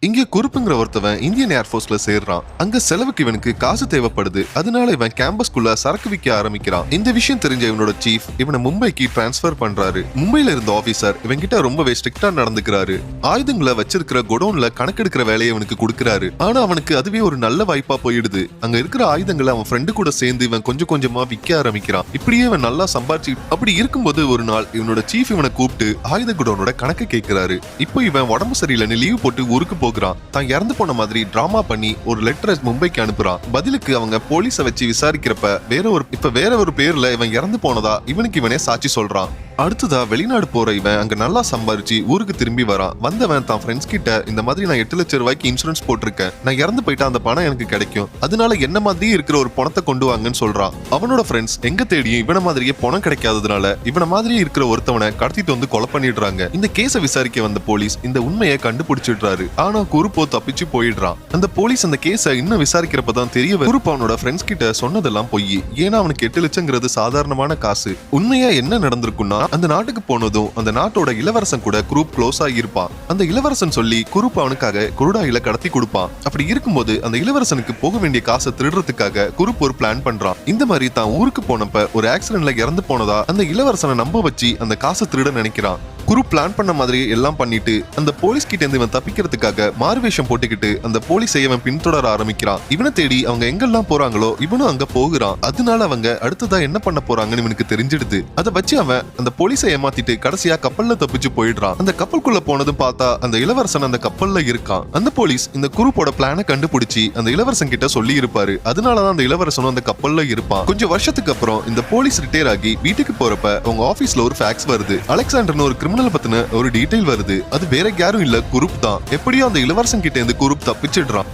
இங்க குருப்புங்கிற ஒருத்தவன் இந்தியன் ஏர்போர்ஸ்ல சேர்றான். அங்க செலவுக்கு இவனுக்கு காசு தேவைப்படுது. அதனால இவன் கேம்பஸ்குள்ள சரக்கு விற்க ஆரம்பிக்கிறான். இந்த விஷயம் தெரிஞ்ச இவனோட சீஃப் இவனை மும்பைக்கு டிரான்ஸ்பர் பண்றாரு. மும்பைல இருந்த ஆபீசர் இவன்கிட்ட ரொம்பவே ஸ்ட்ரிக்டா நடந்துக்கிறாரு. ஆயுதங்களை வச்சிருக்கிற குடோன்ல கணக்கெடுக்கிற வேலையை இவனுக்கு கொடுக்கறாரு. ஆனா அவனுக்கு அதுவே ஒரு நல்ல வாய்ப்பா போயிடுது. அங்க இருக்கிற ஆயுதங்களை அவன் ஃப்ரெண்டு கூட சேர்ந்து இவன் கொஞ்சம் கொஞ்சமா விற்க ஆரம்பிக்கிறான். இப்படியே இவன் நல்லா சம்பாதிச்சு அப்படி இருக்கும்போது ஒரு நாள் இவனோட சீஃப் இவனை கூப்பிட்டு ஆயுத குடோனோட கணக்கு கேட்கிறாரு. இப்போ இவன் உடம்பு சரியில்லைன்னு லீவ் போட்டு ஊருக்கு தான் இறந்து போன மாதிரி டிராமா பண்ணி ஒரு லெட்டர் மும்பைக்கு அனுப்புறான். பதிலுக்கு அவங்க போலீஸை வச்சு விசாரிக்கிறப்ப வேற ஒரு பேர்ல இவன் இறந்து போனதா இவனுக்கு இவனே சாட்சி சொல்றான். அடுத்ததா வெளிநாடு போற இவன் அங்க நல்லா சம்பாரிச்சு ஊருக்கு திரும்பி வரான். வந்தவன் தான் ஃப்ரெண்ட்ஸ் கிட்ட இந்த மாதிரி நான் 8 லட்சம் ரூபாய்க்கு இன்சூரன்ஸ் போட்டிருக்கேன், நான் இறந்து போயிட்டா அந்த பணம் எனக்கு கிடைக்கும், அதனால என்ன மாதிரியே இருக்கிற ஒரு பணத்தை கொண்டு வாங்கன்னு சொல்றான். அவனோட ஃப்ரெண்ட்ஸ் எங்க தேடியும் இவன மாதிரியே பணம் கிடைக்காததுனால இவன மாதிரியே இருக்கிற ஒருத்தவனை கடத்திட்டு வந்து கொலை பண்ணிடுறாங்க. இந்த கேஸை விசாரிக்க வந்த போலீஸ் இந்த உண்மையை கண்டுபிடிச்சிடுறாரு. ஆனா குருப்போ தப்பிச்சு போயிடுறான். அந்த போலீஸ் அந்த கேஸை இன்னும் விசாரிக்கிறப்பதான் தெரிய குருப் அவனோட ஃப்ரெண்ட்ஸ் கிட்ட சொன்னதெல்லாம் பொய். ஏன்னா அவனுக்கு 8 லட்சங்கிறது சாதாரணமான காசு. உண்மையா என்ன நடந்திருக்குன்னா அந்த நாட்டுக்கு போனதும் அந்த நாட்டோட இளவரசன் கூட குரூப் க்ளோஸ் ஆகியிருப்பான். அந்த இளவரசன் சொல்லி குரூப் அவனுக்காக குருடாயில கடத்தி கொடுப்பான். அப்படி இருக்கும்போது அந்த இளவரசனுக்கு போக வேண்டிய காசை திருடுறதுக்காக குரூப் ஒரு பிளான் பண்றான். இந்த மாதிரி தான் ஊருக்கு போனப்ப ஒரு ஆக்சிடென்ட்ல இறந்து போனதா அந்த இளவரசனை நம்ப வச்சு அந்த காசை திருட நினைக்கிறான். குரு பிளான் பண்ண மாதிரி எல்லாம் பண்ணிட்டு அந்த போலீஸ் கிட்ட இருந்து இவன் தப்பிக்கிறதுக்காக மாறுவேஷம் போட்டுக்கிட்டு அந்த போலீஸை இவன் பின்தொடர ஆரம்பிக்கிறான். இவனை தேடி அவங்க எங்கெல்லாம் போறாங்களோ இவனும் அங்க போகிறான். அதனால அவங்க அடுத்ததா என்ன பண்ண போறாங்கன்னு இவனுக்கு தெரிஞ்சிடுது. அதை வச்சு அவன் அந்த போலீஸை ஏமாத்திட்டு கடைசியா கப்பல்ல தப்பிச்சு போயிடுறான். அந்த கப்பலுக்குள்ள போனதும் பார்த்தா அந்த இளவரசன் அந்த கப்பல்ல இருக்கான். அந்த போலீஸ் இந்த குரூப்போட பிளானை கண்டுபிடிச்சு அந்த இளவரசன் கிட்ட சொல்லி இருப்பாரு. அதனாலதான் அந்த இளவரசனும் அந்த கப்பல்ல இருப்பான். கொஞ்சம் வருஷத்துக்கு அப்புறம் இந்த போலீஸ் ரிட்டையர் ஆகி வீட்டுக்கு போறப்ப அவங்க ஆபீஸ்ல ஒரு ஃபேக்ஸ் வருது. அலெக்சாண்டர்னு ஒரு கிரிமினல் பத்தின ஒரு டீடைல் வருது. அது வேற யாரும் இல்ல, குரூப் தான். எப்படியோ அந்த இளவரசன் கிட்ட இருந்து குரூப் தப்பிச்சிடுறான்.